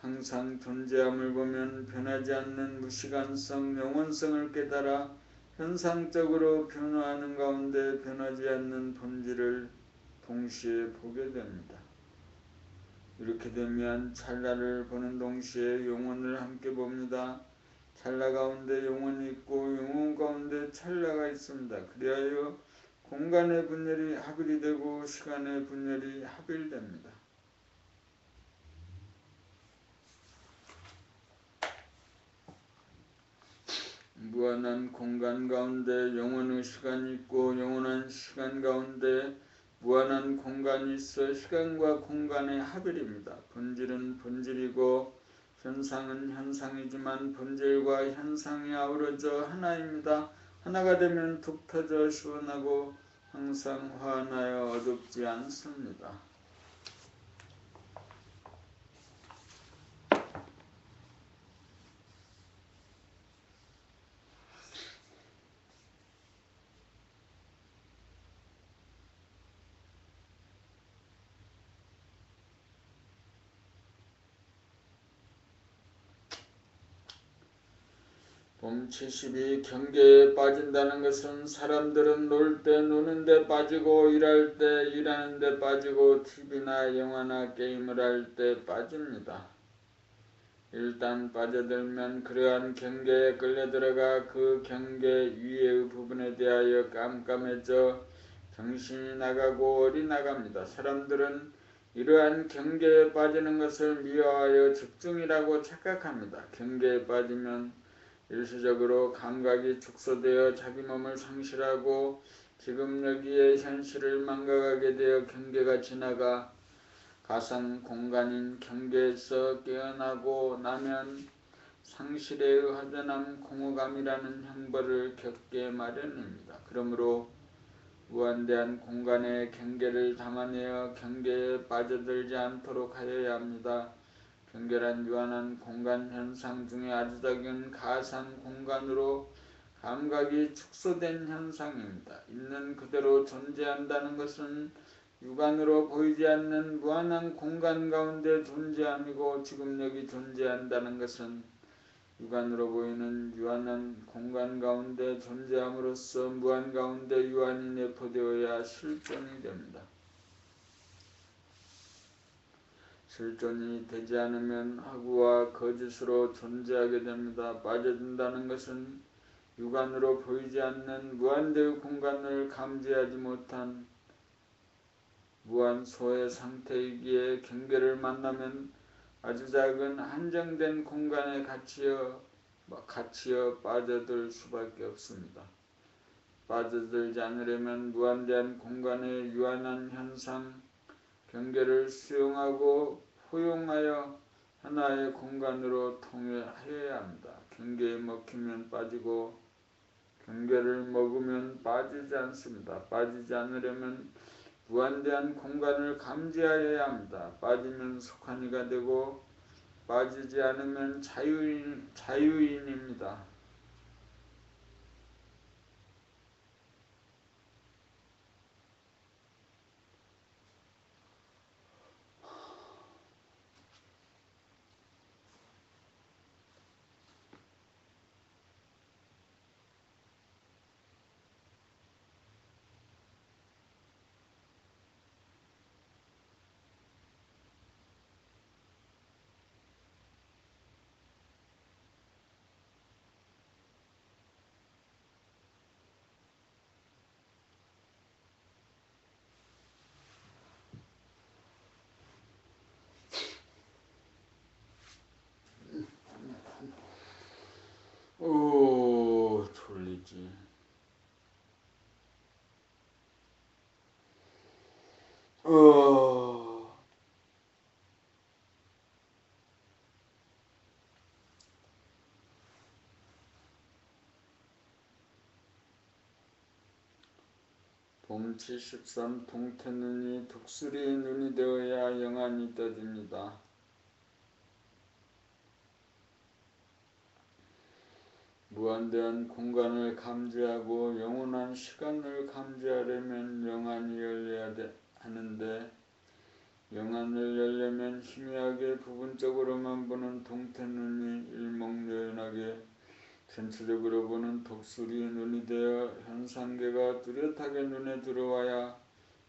항상 존재함을 보면 변하지 않는 무시간성 영원성을 깨달아 현상적으로 변화하는 가운데 변하지 않는 본질을 동시에 보게 됩니다. 이렇게 되면 찰나를 보는 동시에 영혼을 함께 봅니다. 찰나 가운데 영혼이 있고 영혼 가운데 찰나가 있습니다. 그리하여 공간의 분열이 합일이 되고 시간의 분열이 합일됩니다. 무한한 공간 가운데 영원의 시간이 있고 영원한 시간 가운데 무한한 공간이 있어 시간과 공간의 합일입니다. 본질은 본질이고 현상은 현상이지만 본질과 현상이 아우러져 하나입니다. 하나가 되면 툭 터져 시원하고 항상 환하여 어둡지 않습니다. 봄 70이 경계에 빠진다는 것은 사람들은 놀 때 노는 데 빠지고 일할 때 일하는 데 빠지고 TV나 영화나 게임을 할 때 빠집니다. 일단 빠져들면 그러한 경계에 끌려들어가 그 경계 위의 부분에 대하여 깜깜해져 정신이 나가고 어리 나갑니다. 사람들은 이러한 경계에 빠지는 것을 미워하여 집중이라고 착각합니다. 경계에 빠지면 일시적으로 감각이 축소되어 자기 몸을 상실하고 지금 여기에 현실을 망각하게 되어 경계가 지나가 가상 공간인 경계에서 깨어나고 나면 상실의 허전함 공허감이라는 형벌을 겪게 마련입니다. 그러므로 무한대한 공간의 경계를 담아내어 경계에 빠져들지 않도록 하여야 합니다. 경계란 유한한 공간 현상 중에 아주 작은 가상 공간으로 감각이 축소된 현상입니다. 있는 그대로 존재한다는 것은 육안으로 보이지 않는 무한한 공간 가운데 존재함이고, 지금 여기 존재한다는 것은 육안으로 보이는 유한한 공간 가운데 존재함으로써 무한 가운데 유한이 내포되어야 실존이 됩니다. 실존이 되지 않으면 허구와 거짓으로 존재하게 됩니다. 빠져든다는 것은 육안으로 보이지 않는 무한대의 공간을 감지하지 못한 무한소의 상태이기에 경계를 만나면 아주 작은 한정된 공간에 갇히어 빠져들 수밖에 없습니다. 빠져들지 않으려면 무한대한 공간의 유한한 현상, 경계를 수용하고 포용하여 하나의 공간으로 통일하여야 합니다. 경계에 먹히면 빠지고 경계를 먹으면 빠지지 않습니다. 빠지지 않으려면 무한대한 공간을 감지하여야 합니다. 빠지면 속한이가 되고 빠지지 않으면 자유인입니다. 오, 졸리지. 봄 73 동태눈이 독수리의 눈이 되어야 영안이 떠집니다. 무한대한 공간을 감지하고 영원한 시간을 감지하려면 영안이 열려야 하는데, 영안을 열려면 희미하게 부분적으로만 보는 동태눈이 일목요연하게 전체적으로 보는 독수리의 눈이 되어 현상계가 뚜렷하게 눈에 들어와야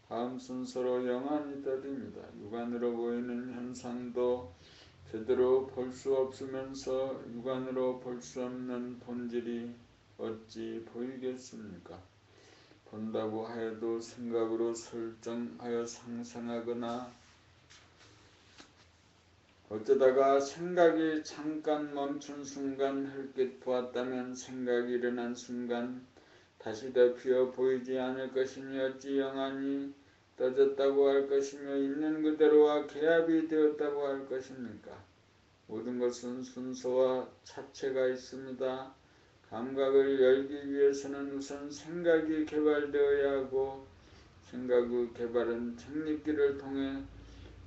다음 순서로 영안이 떠집니다. 육안으로 보이는 현상도 제대로 볼 수 없으면서 육안으로 볼 수 없는 본질이 어찌 보이겠습니까? 본다고 하여도 생각으로 설정하여 상상하거나 어쩌다가 생각이 잠깐 멈춘 순간 흘낏 보았다면 생각이 일어난 순간 다시 덮여 보이지 않을 것이니 어찌 영안이 떠졌다고 할 것이며 있는 그대로와 개합이 되었다고 할 것입니까? 모든 것은 순서와 차체가 있습니다. 감각을 열기 위해서는 우선 생각이 개발되어야 하고, 생각의 개발은 책립기를 통해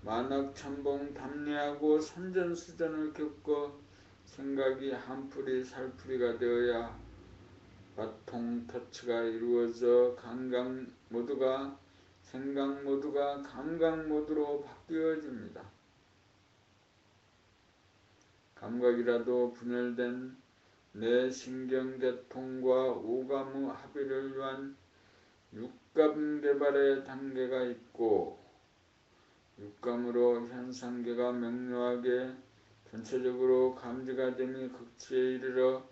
만학천봉 담례하고 선전수전을 겪고 생각이 한풀이 살풀이가 되어야 바통 터치가 이루어져 생각 모두가 감각 모두로 바뀌어집니다. 감각이라도 분열된 내 신경계통과 오감의 합의를 위한 육감 개발의 단계가 있고, 육감으로 현상계가 명료하게 전체적으로 감지가 되니 극치에 이르러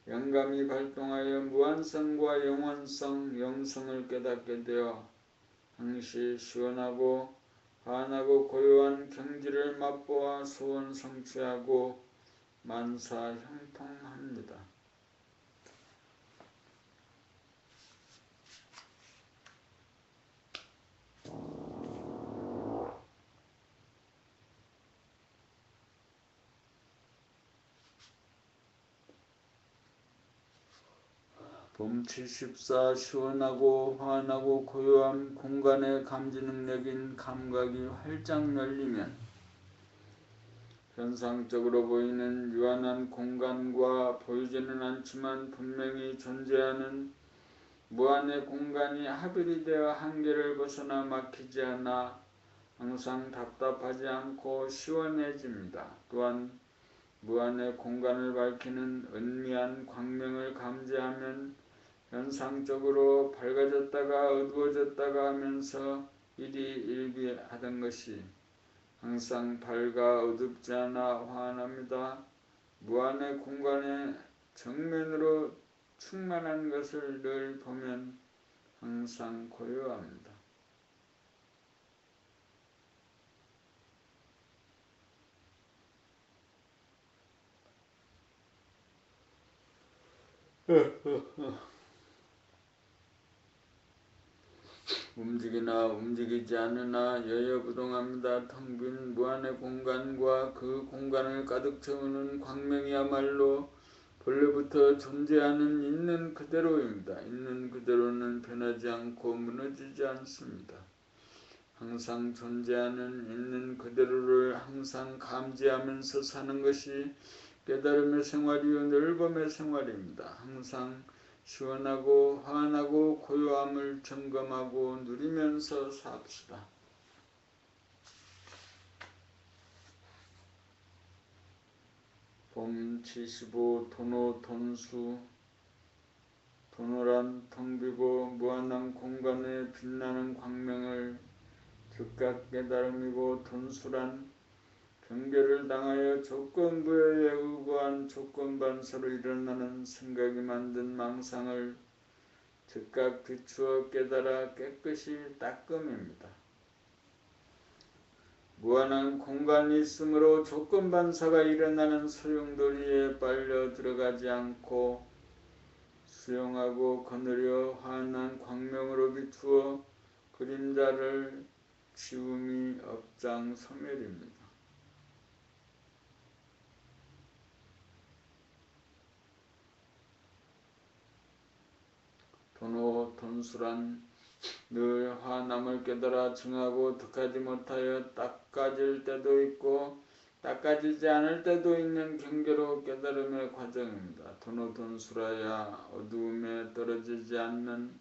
영감이 발동하여 무한성과 영원성, 영성을 깨닫게 되어 항시 시원하고 환하고 고요한 경지를 맛보아 소원 성취하고 만사 형통합니다. 봄 74 시원하고 환하고 고요한 공간의 감지 능력인 감각이 활짝 열리면 현상적으로 보이는 유한한 공간과 보이지는 않지만 분명히 존재하는 무한의 공간이 합일이 되어 한계를 벗어나 막히지 않아 항상 답답하지 않고 시원해집니다. 또한 무한의 공간을 밝히는 은미한 광명을 감지하면 현상적으로 밝아졌다가 어두워졌다가 하면서 일희일비하던 것이 항상 밝아 어둡지 않아 환합니다. 무한의 공간의 정면으로 충만한 것을 늘 보면 항상 고요합니다. 움직이나 움직이지 않으나 여여부동합니다. 텅 빈 무한의 공간과 그 공간을 가득 채우는 광명이야말로 본래부터 존재하는 있는 그대로입니다. 있는 그대로는 변하지 않고 무너지지 않습니다. 항상 존재하는 있는 그대로를 항상 감지하면서 사는 것이 깨달음의 생활이요 넓음의 생활입니다. 항상 시원하고 환하고 고요함을 점검하고 누리면서 삽시다. 봄 75 도노 돈수. 도노란 텅 비고 무한한 공간에 빛나는 광명을 즉각 깨달음이고, 돈수란 경계를 당하여 조건부여에 의거한 조건반사로 일어나는 생각이 만든 망상을 즉각 비추어 깨달아 깨끗이 닦음입니다. 무한한 공간이 있으므로 조건반사가 일어나는 소용돌이에 빨려 들어가지 않고 수용하고 거느려 환한 광명으로 비추어 그림자를 지움이 업장 소멸입니다. 도노 돈수란 늘 화남을 깨달아 증하고 득하지 못하여 닦아질 때도 있고 닦아지지 않을 때도 있는 경계로 깨달음의 과정입니다. 도노 돈수라야 어두움에 떨어지지 않는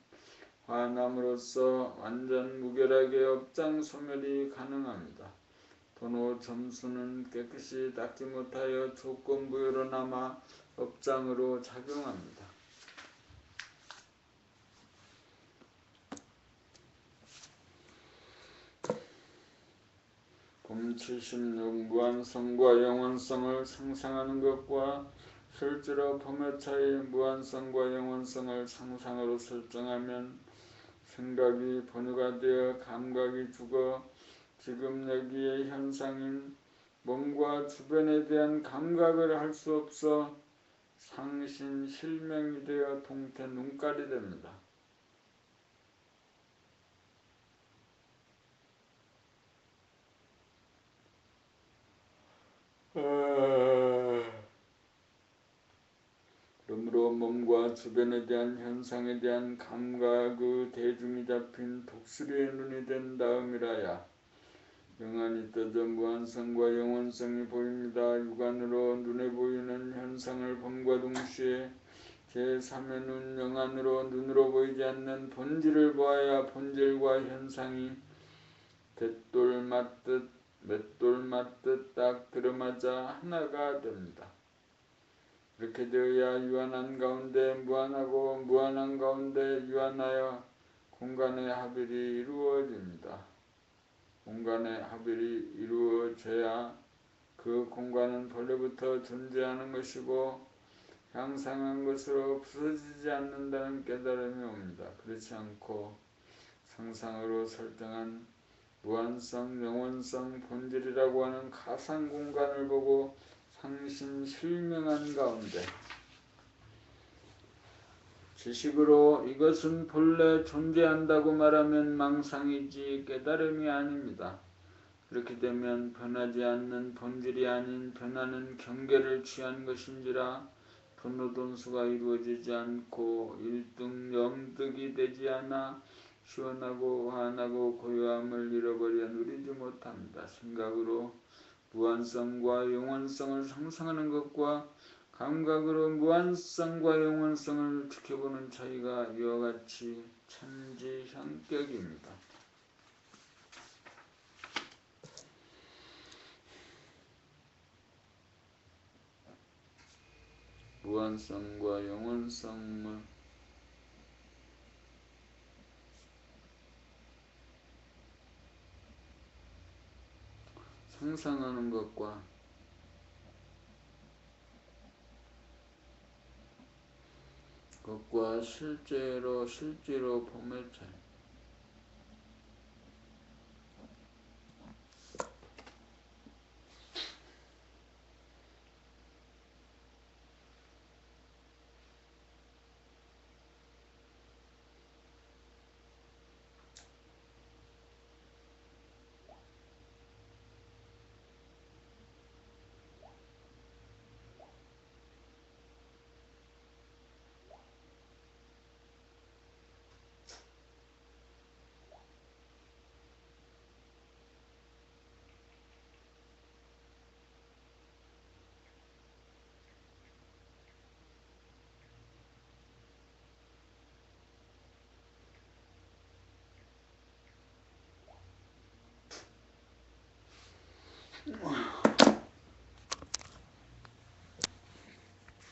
화남으로서 완전 무결하게 업장 소멸이 가능합니다. 도노 점수는 깨끗이 닦지 못하여 조건부여로 남아 업장으로 작용합니다. 봄 76 무한성과 영원성을 상상하는 것과 실제로 봄의 차이 무한성과 영원성을 상상으로 설정하면 생각이 번유가 되어 감각이 죽어 지금 여기의 현상인 몸과 주변에 대한 감각을 할 수 없어 상신 실명이 되어 동태 눈깔이 됩니다. 그러므로 몸과 주변에 대한 현상에 대한 감각의 대중이 잡힌 독수리의 눈이 된 다음이라야 영원히 떠져 무한성과 영원성이 보입니다. 육안으로 눈에 보이는 현상을 봄과 동시에 제3의 눈 영안으로 눈으로 보이지 않는 본질을 보아야 본질과 현상이 뱃돌 맞듯 맷돌 맞듯 딱 들어맞아 하나가 됩니다. 이렇게 되어야 유한한 가운데 무한하고 무한한 가운데 유한하여 공간의 합일이 이루어집니다. 공간의 합일이 이루어져야 그 공간은 본래부터 존재하는 것이고 향상한 것으로 부서지지 않는다는 깨달음이 옵니다. 그렇지 않고 상상으로 설정한 무한성, 영원성, 본질이라고 하는 가상 공간을 보고 상신 실명한 가운데 지식으로 이것은 본래 존재한다고 말하면 망상이지 깨달음이 아닙니다. 그렇게 되면 변하지 않는 본질이 아닌 변하는 경계를 취한 것인지라 분노돈수가 이루어지지 않고 일등 영득이 되지 않아 시원하고 환하고 고요함을 잃어버려 누리지 못합니다. 생각으로 무한성과 영원성을 상상하는 것과 감각으로 무한성과 영원성을 지켜보는 차이가 이와 같이 천지향격입니다. 무한성과 영원성을 상상하는 것과 실제로 봄의 차이.